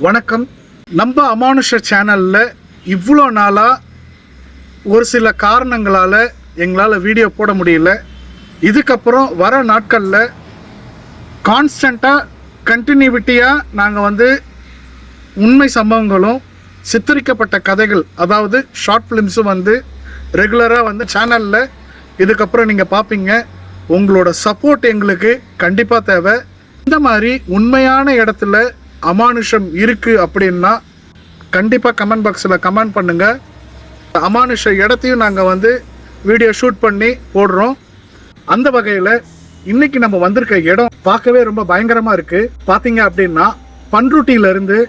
வணக்கம். நம்ம அமானுஷ சேனலில் இவ்வளோ நாளாக ஒரு சில காரணங்களால் எங்களால் வீடியோ போட முடியல. இதுக்கப்புறம் வர நாட்களில் கான்ஸ்டண்ட்டாக கண்டினியூட்டியாக நாங்கள் உண்மை சம்பவங்களும் சித்தரிக்கப்பட்ட கதைகள், அதாவது ஷார்ட் ஃபிலிம்ஸும் ரெகுலராக சேனலில் இதுக்கப்புறம் நீங்கள் பார்ப்பீங்க. உங்களோட சப்போர்ட் எங்களுக்கு கண்டிப்பாக தேவை. இந்த மாதிரி உண்மையான இடத்துல அமானுஷம் இருக்குது அப்படின்னா கண்டிப்பாக கமெண்ட் பாக்ஸில் கமெண்ட் பண்ணுங்கள். அமானுஷ இடத்தையும் நாங்கள் வீடியோ ஷூட் பண்ணி போடுறோம். அந்த வகையில் இன்றைக்கி நம்ம வந்திருக்க இடம் பார்க்கவே ரொம்ப பயங்கரமாக இருக்குது. பார்த்தீங்க அப்படின்னா பண்ருட்டியிலேருந்து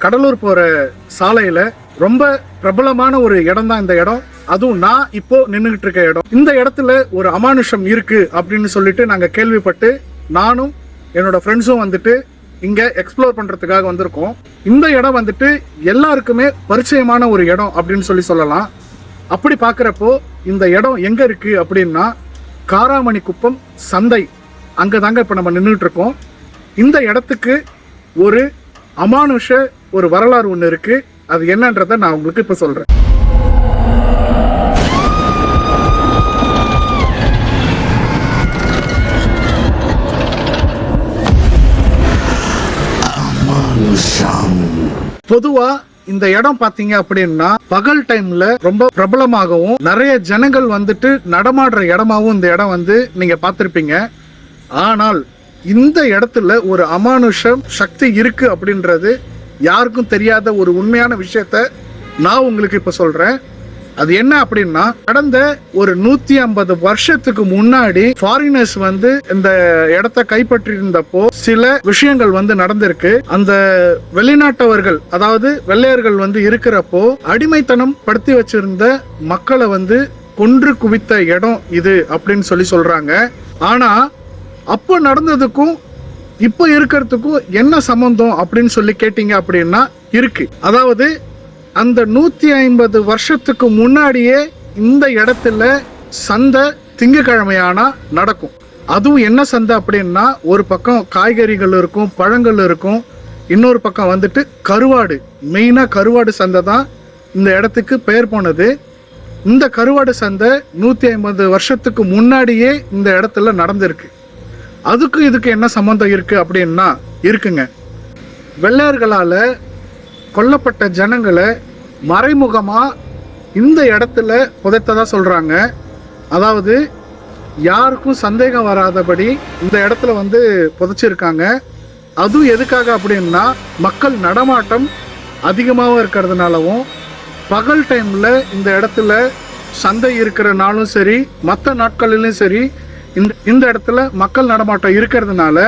கடலூர் போகிற சாலையில் ரொம்ப பிரபலமான ஒரு இடம் தான் இந்த இடம். அதுவும் நான் இப்போது நின்றுக்கிட்டு இருக்க இடம். இந்த இடத்துல ஒரு அமானுஷம் இருக்குது அப்படின்னு சொல்லிட்டு நாங்கள் கேள்விப்பட்டு நானும் என்னோட ஃப்ரெண்ட்ஸும் இங்கே எக்ஸ்ப்ளோர் பண்ணுறதுக்காக வந்திருக்கோம். இந்த இடம் எல்லாருக்குமே பரிச்சயமான ஒரு இடம் அப்படின்னு சொல்லலாம். அப்படி பார்க்குறப்போ இந்த இடம் எங்கே இருக்குது அப்படின்னா காராமணிக்குப்பம் சந்தை, அங்கே தாங்க இப்போ நம்ம நின்றுட்டு இருக்கோம். இந்த இடத்துக்கு ஒரு அமானுஷ ஒரு வரலாறு ஒன்று இருக்குது. அது என்னன்றதை நான் உங்களுக்கு இப்போ சொல்கிறேன். பொதுவா இந்த இடம் பாத்தீங்க அப்படின்னா பகல் டைம்ல ரொம்ப பிரபலமாகவும் நிறைய ஜனங்கள் நடமாடுற இடமாவும் இந்த இடம் நீங்க பார்த்திருப்பீங்க. ஆனால் இந்த இடத்துல ஒரு அமானுஷம் சக்தி இருக்கு அப்படின்றது யாருக்கும் தெரியாத ஒரு உண்மையான விஷயத்த நான் உங்களுக்கு இப்ப சொல்றேன். அது என்ன அப்படின்னா, கடந்த ஒரு 150 வருஷத்துக்கு முன்னாடி ஃபாரினர்ஸ் இந்த இடத்தை கைப்பற்றி இருந்தப்போ சில விஷயங்கள் நடந்திருக்கு. அந்த வெளிநாட்டவர்கள், அதாவது வெள்ளையர்கள் இருக்கிறப்போ அடிமைத்தனம் படுத்தி வச்சிருந்த மக்களை கொன்று குவித்த இடம் இது அப்படின்னு சொல்றாங்க. ஆனா அப்போ நடந்ததுக்கும் இப்போ இருக்கிறதுக்கும் என்ன சம்பந்தம் அப்படின்னு கேட்டீங்க அப்படின்னா இருக்கு. அதாவது அந்த 150 வருஷத்துக்கு முன்னாடியே இந்த இடத்துல சந்தை திங்கக்கிழமையானா நடக்கும். அதுவும் என்ன சந்தை அப்படின்னா, ஒரு பக்கம் காய்கறிகள் இருக்கும், பழங்கள் இருக்கும், இன்னொரு பக்கம் கருவாடு, மெயினாக கருவாடு சந்தை தான் இந்த இடத்துக்கு பெயர் போனது. இந்த கருவாடு சந்தை 150 வருஷத்துக்கு முன்னாடியே இந்த இடத்துல நடந்திருக்கு. அதுக்கு இதுக்கு என்ன சம்மந்தம் இருக்குது அப்படின்னா இருக்குங்க. வெள்ளையர்களால் கொல்லப்பட்ட ஜனங்களை மறைமுகமாக இந்த இடத்துல புதைத்ததா சொல்கிறாங்க. அதாவது யாருக்கும் சந்தேகம் வராதபடி இந்த இடத்துல புதைச்சிருக்காங்க. அதுவும் எதுக்காக அப்படின்னா, மக்கள் நடமாட்டம் அதிகமாக இருக்கிறதுனாலவும், பகல் டைமில் இந்த இடத்துல சந்தை இருக்கிற நாளும் சரி, மற்ற நாட்களிலும் சரி, இந்த இடத்துல மக்கள் நடமாட்டம் இருக்கிறதுனால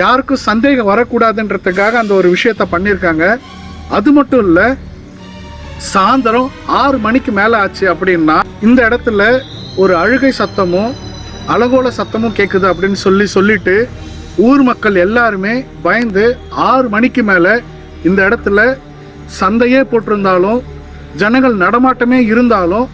யாருக்கும் சந்தேகம் வரக்கூடாதுன்றதுக்காக அந்த ஒரு விஷயத்த பண்ணியிருக்காங்க. அது மட்டும் இல்லை, சாயந்தரம் 6 மணிக்கு மேலே ஆச்சு அப்படின்னா இந்த இடத்துல ஒரு அழுகை சத்தமும் அலங்கோல சத்தமும் கேட்குது அப்படின்னு சொல்லிட்டு ஊர் மக்கள் எல்லாருமே பயந்து 6 மணிக்கு மேலே இந்த இடத்துல சந்தையே போட்டிருந்தாலும், ஜனங்கள் நடமாட்டமே இருந்தாலும்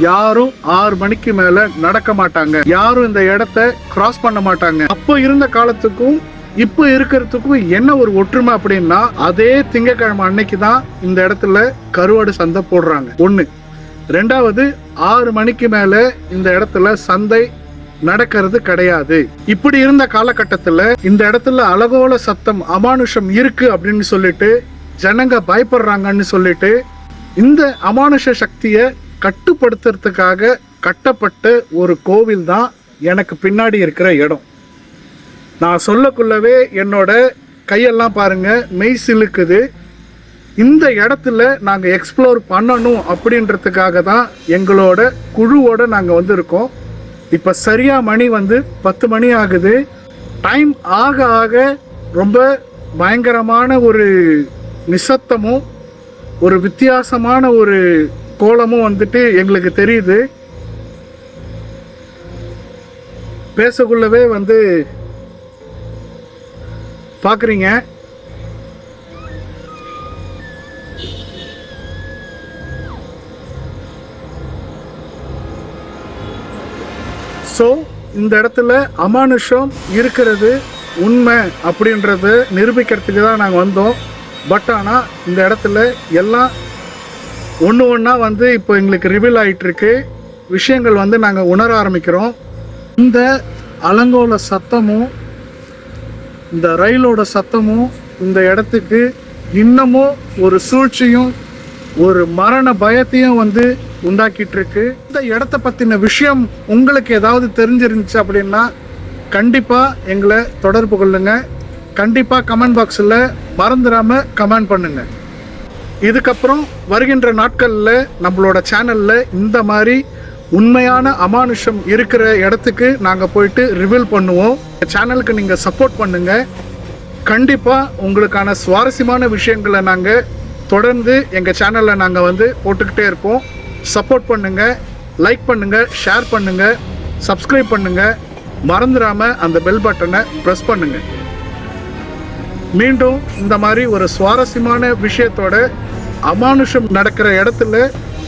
யாரும் 6 மணிக்கு மேலே நடக்க மாட்டாங்க. யாரும் இந்த இடத்த கிராஸ் பண்ண மாட்டாங்க. அப்போ இருந்த காலத்துக்கும் இப்போ இருக்கிறதுக்கும் என்ன ஒரு ஒற்றுமை அப்படின்னா, அதே திங்கக்கிழமை அன்னைக்கு தான் இந்த இடத்துல கருவாடு சந்தை போடுறாங்க. ஒன்று. ரெண்டாவது, 6 மணிக்கு மேலே இந்த இடத்துல சந்தை நடக்கிறது கிடையாது. இப்படி இருந்த காலகட்டத்தில் இந்த இடத்துல அலகோல சத்தம், அமானுஷம் இருக்கு அப்படின்னு சொல்லிட்டு ஜனங்க பயப்படுறாங்கன்னு சொல்லிட்டு இந்த அமானுஷ சக்தியை கட்டுப்படுத்துறதுக்காக கட்டப்பட்ட ஒரு கோவில் தான் எனக்கு பின்னாடி இருக்கிற இடம். நான் சொல்லக்குள்ளவே என்னோட கையெல்லாம் பாருங்க மெய் சிலுக்குது. இந்த இடத்துல நாங்கள் எக்ஸ்ப்ளோர் பண்ணணும் அப்படின்றதுக்காக தான் எங்களோட குழுவோட நாங்கள் இருக்கோம். இப்போ சரியாக மணி 10 மணி ஆகுது. டைம் ஆக ஆக ரொம்ப பயங்கரமான ஒரு நிசத்தமும் ஒரு வித்தியாசமான ஒரு கோலமும் எங்களுக்கு தெரியுது. பேசக்குள்ளவே பார்க்குறீங்க. ஸோ இந்த இடத்துல அமானுஷம் இருக்கிறது உண்மை அப்படின்றத நிரூபிக்கிறதுக்கு தான் நாங்கள் வந்தோம். பட் ஆனால் இந்த இடத்துல எல்லாம் ஒன்று ஒன்றா வந்து இப்போ எங்களுக்கு ரிவீல் ஆகிட்டுருக்கு, விஷயங்கள் வந்து நாங்கள் உணர ஆரம்பிக்கிறோம். இந்த அலங்கோல சத்தமும் இந்த ரயிலோட சத்தமும் இந்த இடத்துக்கு இன்னமும் ஒரு சூழ்ச்சியும் ஒரு மரண பயத்தையும் வந்து உண்டாக்கிட்டு இருக்கு. இந்த இடத்த பற்றின விஷயம் உங்களுக்கு ஏதாவது தெரிஞ்சிருந்துச்சு அப்படின்னா கண்டிப்பாக எங்களை தொடர்பு கொள்ளுங்க. கண்டிப்பாக கமெண்ட் பாக்ஸில் மறந்துடாமல் கமெண்ட் பண்ணுங்கள். இதுக்கப்புறம் வருகின்ற நாட்களில் நம்மளோட சேனலில் இந்த மாதிரி உண்மையான அமானுஷம் இருக்கிற இடத்துக்கு நாங்கள் போயிட்டு ரிவீல் பண்ணுவோம். சேனலுக்கு நீங்கள் சப்போர்ட் பண்ணுங்கள். கண்டிப்பாக உங்களுக்கான சுவாரஸ்யமான விஷயங்களை நாங்கள் தொடர்ந்து எங்கள் சேனலில் நாங்கள் வந்து போட்டுக்கிட்டே இருப்போம். சப்போர்ட் பண்ணுங்கள், லைக் பண்ணுங்கள், ஷேர் பண்ணுங்கள், சப்ஸ்கிரைப் பண்ணுங்கள். மறந்துடாமல் அந்த பெல் பட்டனை ப்ரெஸ் பண்ணுங்கள். மீண்டும் இந்த மாதிரி ஒரு சுவாரஸ்யமான விஷயத்தோட அமானுஷம் நடக்கிற இடத்துல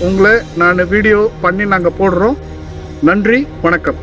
உங்களை நான் வீடியோ பண்ணி நாங்கள் போடுறோம். நன்றி, வணக்கம்.